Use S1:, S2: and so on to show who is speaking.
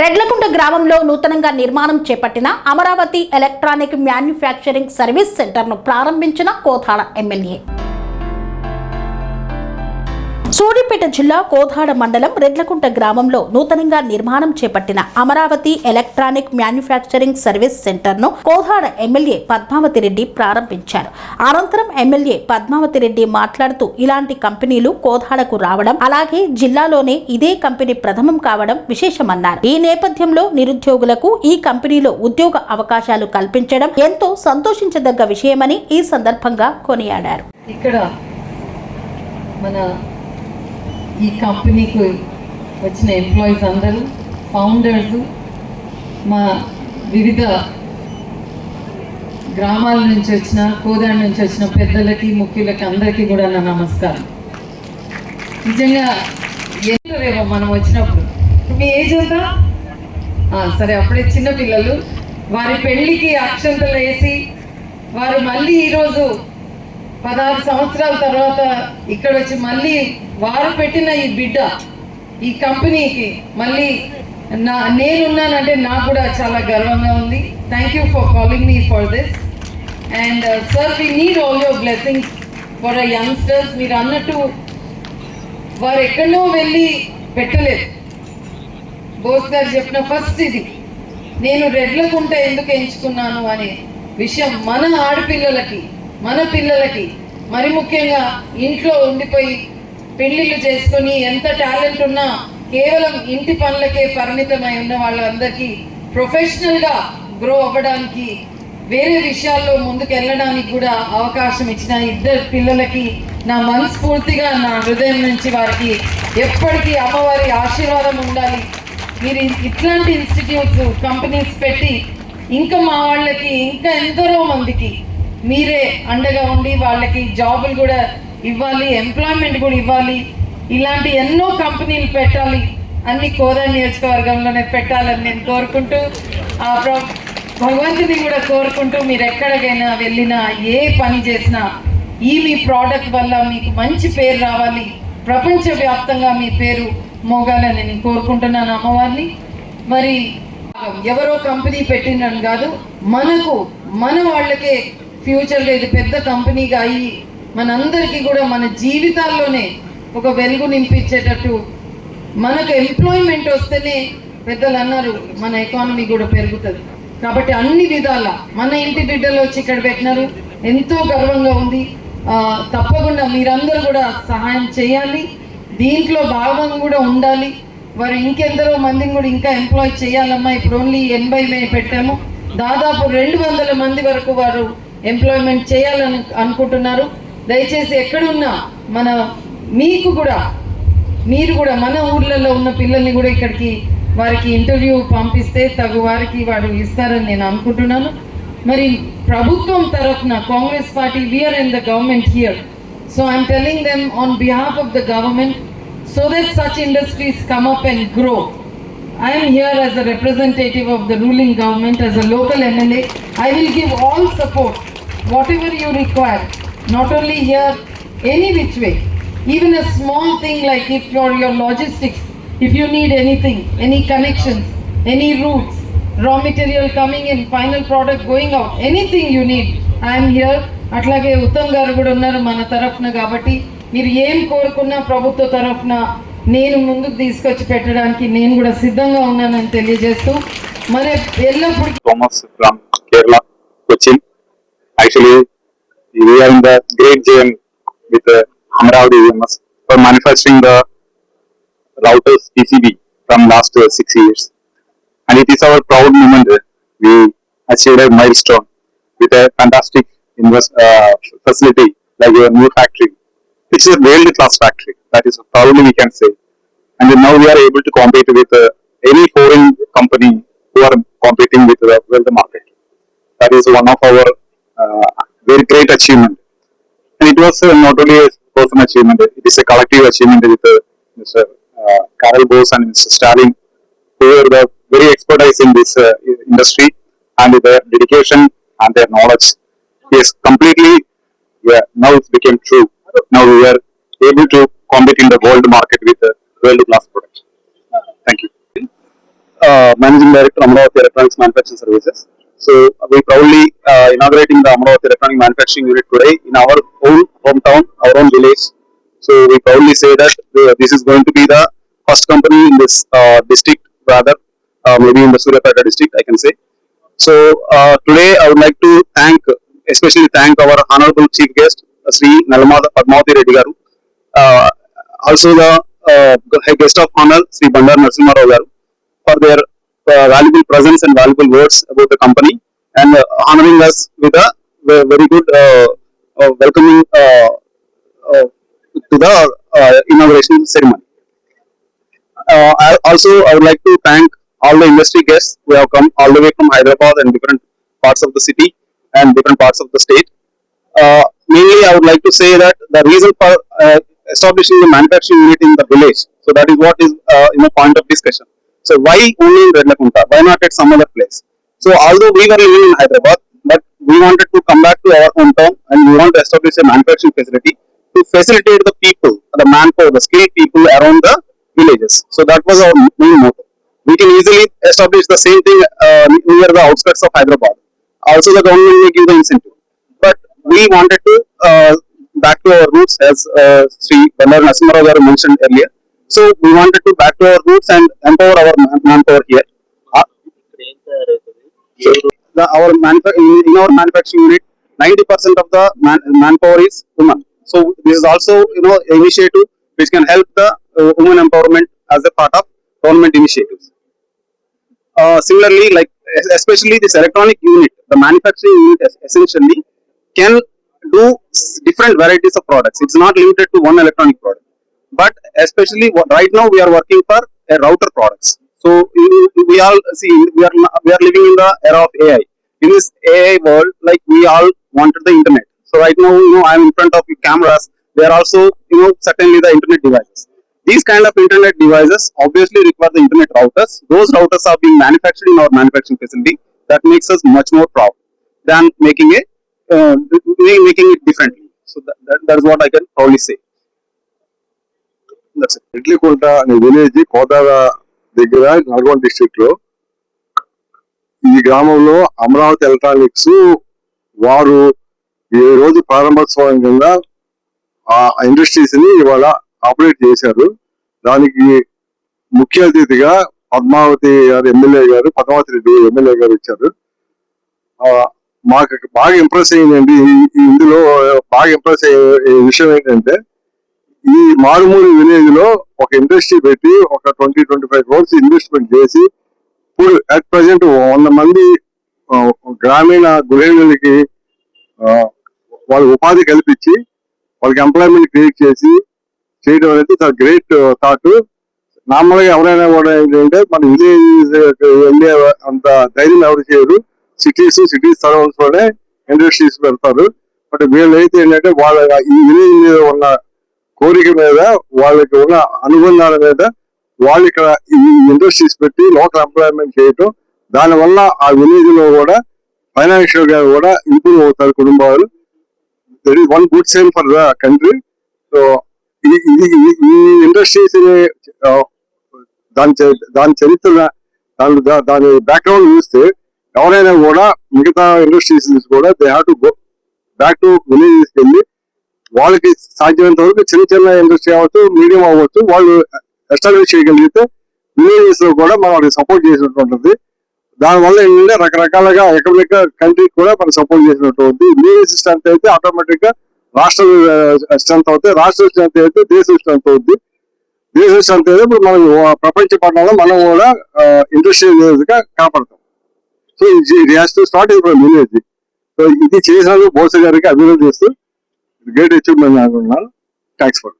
S1: రెడ్లకుంట గ్రామంలో నూతనంగా నిర్మాణం చేపట్టిన అమరావతి ఎలక్ట్రానిక్ మ్యానుఫ్యాక్చరింగ్ సర్వీస్ సెంటర్ను ప్రారంభించిన కోదాడ ఎమ్మెల్యే. సూర్యాపేట జిల్లా కోదాడ మండలం రెడ్లకుంట గ్రామంలో నూతనంగా నిర్మాణం చేపట్టిన అమరావతి ఎలక్ట్రానిక్ మ్యానుఫ్యాక్చరింగ్ సర్వీస్ సెంటర్ను కోదాడ ఎమ్మెల్యే పద్మావతి రెడ్డి ప్రారంభించారు. అనంతరం ఎమ్మెల్యే పద్మావతి రెడ్డి మాట్లాడుతూ ఇలాంటి కంపెనీలు కోదాడకు రావడం, అలాగే జిల్లాలోనే ఇదే కంపెనీ ప్రథమం కావడం విశేషమన్నారు. ఈ నేపథ్యంలో నిరుద్యోగులకు ఈ కంపెనీలో ఉద్యోగ అవకాశాలు కల్పించడం ఎంతో సంతోషించదగ్గ విషయమని ఈ సందర్భంగా కొనియాడారు.
S2: ఇక్కడ మన ఈ కంపెనీకి వచ్చిన ఎంప్లాయీస్ అందరూ, ఫౌండర్స్, మా వివిధ గ్రామాల నుంచి వచ్చిన, కోదాడ నుంచి వచ్చిన పెద్దలకి, ముఖ్యులకి అందరికీ కూడా నా నమస్కారం. నిజంగా రేమో మనం వచ్చినప్పుడు మీ ఏజ్ అంతా సరే, అప్పుడే చిన్నపిల్లలు వారి పెళ్ళికి అక్షంతలు వేసి వారు మళ్ళీ ఈరోజు 16 సంవత్సరాల తర్వాత ఇక్కడ వచ్చి మళ్ళీ వారు పెట్టిన ఈ బిడ్డ ఈ కంపెనీకి మళ్ళీ నేనున్నానంటే నాకు కూడా చాలా గర్వంగా ఉంది. Thank you for calling me for this. And sir, we need all your blessings for a youngsters. మీరు అన్నట్టు వారు ఎక్కడో వెళ్ళి పెట్టలేదు. బోస్ గారు చెప్పిన ఫస్ట్ ఇది నేను రెడ్లకుంట ఎందుకు ఎంచుకున్నాను అనే విషయం మన ఆడపిల్లలకి, మన పిల్లలకి, మరి ముఖ్యంగా ఇంట్లో ఉండిపోయి పెళ్లిళ్ళు చేసుకొని ఎంత టాలెంట్ ఉన్నా కేవలం ఇంటి పనులకే పరిమితమై ఉన్న వాళ్ళందరికీ ప్రొఫెషనల్గా గ్రో అవ్వడానికి, వేరే విషయాల్లో ముందుకు వెళ్ళడానికి కూడా అవకాశం ఇచ్చిన ఇద్దరు పిల్లలకి నా మనస్ఫూర్తిగా, నా హృదయం నుంచి వారికి ఎప్పటికీ అమ్మవారి ఆశీర్వాదం ఉండాలి. మీరు ఇట్లాంటి ఇన్స్టిట్యూట్స్, కంపెనీస్ పెట్టి ఇంకా మా వాళ్ళకి, ఇంకా ఎందరో మందికి మీరే అండగా ఉండి వాళ్ళకి జాబులు కూడా ఇవ్వాలి, ఎంప్లాయ్మెంట్ కూడా ఇవ్వాలి. ఇలాంటి ఎన్నో కంపెనీలు పెట్టాలి, అన్ని కోదాడ నియోజకవర్గంలోనే పెట్టాలని నేను కోరుకుంటూ, ఆ భగవంతుని కూడా కోరుకుంటూ, మీరు ఎక్కడికైనా వెళ్ళినా, ఏ పని చేసినా ఈ మీ ప్రోడక్ట్ వల్ల మీకు మంచి పేరు రావాలి, ప్రపంచవ్యాప్తంగా మీ పేరు మోగాలని నేను కోరుకుంటున్నాను అమ్మవారిని. మరి ఎవరో కంపెనీ పెట్టిందని కాదు, మన వాళ్ళకే ఫ్యూచర్లో ఇది పెద్ద కంపెనీగా అయ్యి మనందరికీ కూడా మన జీవితాల్లోనే ఒక వెలుగు నింపించేటట్టు, మనకు ఎంప్లాయ్మెంట్ వస్తేనే పెద్దలు అన్నారు మన ఎకానమీ కూడా పెరుగుతుంది. కాబట్టి అన్ని విధాల మన ఇంటి బిడ్డలు వచ్చి ఇక్కడ పెట్టినారు, ఎంతో గర్వంగా ఉంది. తప్పకుండా మీరందరూ కూడా సహాయం చేయాలి, దీంట్లో భాగం కూడా ఉండాలి. వారు ఇంకెందరో మందిని కూడా ఇంకా ఎంప్లాయ్ చేయాలమ్మా. ఇప్పుడు ఓన్లీ 80 పెట్టాము, దాదాపు 200 మంది వరకు వారు ఎంప్లాయ్మెంట్ చేయాలని అనుకుంటున్నారు. దయచేసి ఎక్కడున్నా మీరు కూడా మన ఊర్లలో ఉన్న పిల్లల్ని కూడా ఇక్కడికి వారికి ఇంటర్వ్యూ పంపిస్తే తగు వారికి వారు ఇస్తారని నేను అనుకుంటున్నాను. మరి ప్రభుత్వం తరఫున Congress party, we're in the government here, so I'm telling them on behalf of the government, so that such industries come up and grow. I am here as a representative of the ruling government, as a local MLA. I will give all support, whatever you require, not only here, any which way. Even a small thing like if for your logistics, if you need anything, any connections, any routes, raw material coming in, final product going out, anything you need, I am here. అట్లాగే ఉత్తమ్ గారు కూడా ఉన్నారు మన తరఫున. కాబట్టి మీరు ఏం కోరుకున్నా ప్రభుత్వ తరఫున నేను ముందుకు తీసుకొచ్చి పెట్టడానికి నేను కూడా సిద్ధంగా ఉన్నానని తెలియజేస్తూ, మన ఎల్లప్పుడు
S3: Thomas from Kerala, Cochin. Actually, we are in the great journey with Amaravati EMS for manufacturing the routers PCB from last 6 years, and it is our proud moment. We achieved a milestone with a fantastic facility like a new factory, which is a world-class factory. That is proudly we can say. And now we are able to compete with any foreign company who are competing with the world market. That is one of our very great achievement. And it was not only a personal achievement; it is a collective achievement with Mr. Carol Bose and Mr. Stalin, who are the very expertise in this industry, and their dedication and their knowledge. Yes, completely. Yeah, now it became true. Now we are able to compete in the world market with a world-class product. Thank you. Managing Director, Amaravati Electronics Manufacturing Services. So we proudly inaugurating the Amaravati Electronic Manufacturing Unit today in our own hometown, our own village. So we proudly say that this is going to be the first company in this district, rather maybe in the Suryapeta district, I can say. So today I would like to especially thank our honorable chief guest, Sri Nalamada Padmavati Reddy Garu. Also the guest of honor, Sri Bandar Narasimha Rao Garu, for their valuable presence and valuable words about the company, and honoring us with a very good welcoming to the inauguration ceremony. I would like to thank all the industry guests who have come all the way from Hyderabad and different parts of the city and different parts of the state. Mainly, I would like to say that the reason for establishing the manufacturing unit in the village, so that is what is point of discussion. So why only in Redlakunta? Why not at some other place? So although we were living in Hyderabad, but we wanted to come back to our hometown and we want to establish a manufacturing facility to facilitate the people, the manpower, the skilled people around the villages. So that was our main motto. We can easily establish the same thing near the outskirts of Hyderabad. Also, the government may give the incentive, but we wanted to back to our roots, as Sri Bandar Narasimha Rao Garu mentioned earlier. So we wanted to back to our roots and empower our manpower here. In our manufacturing unit, 90% of the manpower is women. So this is also initiative which can help the women empowerment as a part of government initiatives. Similarly, like especially this electronic unit, the manufacturing unit essentially can do different varieties of products. It's not limited to one electronic product, but especially right now we are working for a router products. So we all see we are living in the era of AI. In this AI world, like we all wanted the internet. So right now, I'm in front of cameras. They are also, certainly the internet devices. These kind of internet devices obviously require the internet routers. Those routers are being manufactured in our manufacturing facility. That makes us much more proud than making it differently. So that is what I can probably say. That's it.
S4: Redlakunta అనే village Kodad దగ్గర Nalgonda district లో ఈ గ్రామంలో Amaravati electronics వారు ఈ రోజు ప్రారంభోత్సవం కింద ఆ ఇండస్ట్రీస్ ని ఇవాళ ఆపరేట్ చేశారు. దానికి ముఖ్య అతిథిగా పద్మావతి గారు ఎమ్మెల్యే గారు, పద్మావతి రెడ్డి ఎమ్మెల్యే గారు వచ్చారు. మాకు బాగా ఇంప్రెస్ అయ్యిందండి. ఇందులో బాగా ఇంప్రెస్ అయ్యే విషయం ఏంటంటే, ఈ మారుమూరి విలేజ్ లో ఒక ఇండస్ట్రీ పెట్టి ఒక 20-25 crores ఇన్వెస్ట్మెంట్ చేసి ఇప్పుడు అట్ ప్రజెంట్ 100 మంది గ్రామీణ గృహిణులకి వాళ్ళ ఉపాధి కల్పించి వాళ్ళకి ఎంప్లాయ్మెంట్ క్రియేట్ చేసి చేయడం అనేది చాలా గ్రేట్ థాట్. నార్మల్ గా ఎవరైనా కూడా ఏంటంటే మన విలేజ్ వెళ్ళే అంత ధైర్యం ఎవరు చేయరు. సిటీస్ సరౌండ్స్ లోనే ఇండస్ట్రీస్ పెడతారు. బట్ వీళ్ళైతే ఏంటంటే వాళ్ళ ఈ విలేజ్ మీద ఉన్న కోరిక మీద, వాళ్ళకి ఉన్న అనుబంధాల మీద వాళ్ళు ఇక్కడ ఈ ఇండస్ట్రీస్ పెట్టి లోకల్ ఎంప్లాయ్మెంట్ చేయటం, దానివల్ల ఆ విలేజ్ లో కూడా ఫైనాన్షియల్ గా కూడా ఇంప్రూవ్ అవుతారు కుటుంబాలు. That is one good sign for the country. So ఈ ఇండస్ట్రీస్ దాని చరిత్ర, దాని బ్యాక్గ్రౌండ్ చూస్తే ఎవరైనా కూడా మిగతా ఇండస్ట్రీస్ కూడా they have to go back to villages వెళ్ళి వాళ్ళకి సాధ్యమైనంత వరకు చిన్న ఇండస్ట్రీ అవ్వచ్చు, మీడియం అవ్వచ్చు, వాళ్ళు ఎస్టాబ్లిష్ చేయగలిగితే విలేజెస్ లో కూడా మనం వాళ్ళకి సపోర్ట్ చేసినట్టు ఉంటుంది. దానివల్ల ఏంటంటే రకరకాలుగా ఎకనామిక్ కంట్రీకి కూడా మనం సపోర్ట్ చేసినట్టు ఉంది. విలేజెస్ స్ట్రెంత్ అయితే ఆటోమేటిక్ గా రాష్ట్ర స్ట్రెంత్ అవుతాయి, రాష్ట్ర స్ట్రెంత్ అయితే దేశ స్ట్రెంత్ అవుద్ది, దేశ స్ట్రెంత్ అయితే ఇప్పుడు మనం ప్రపంచ పట్టణంలో మనం కూడా ఇండస్ట్రియల్ గా కాపాడతాం. సో ఇది has to start village. So ఇది చేసినందుకు బోస్ గారికి అభివృద్ధి చేస్తూ గ్రేట్ అచీవ్మెంట్ అనుకున్నాను. Thanks for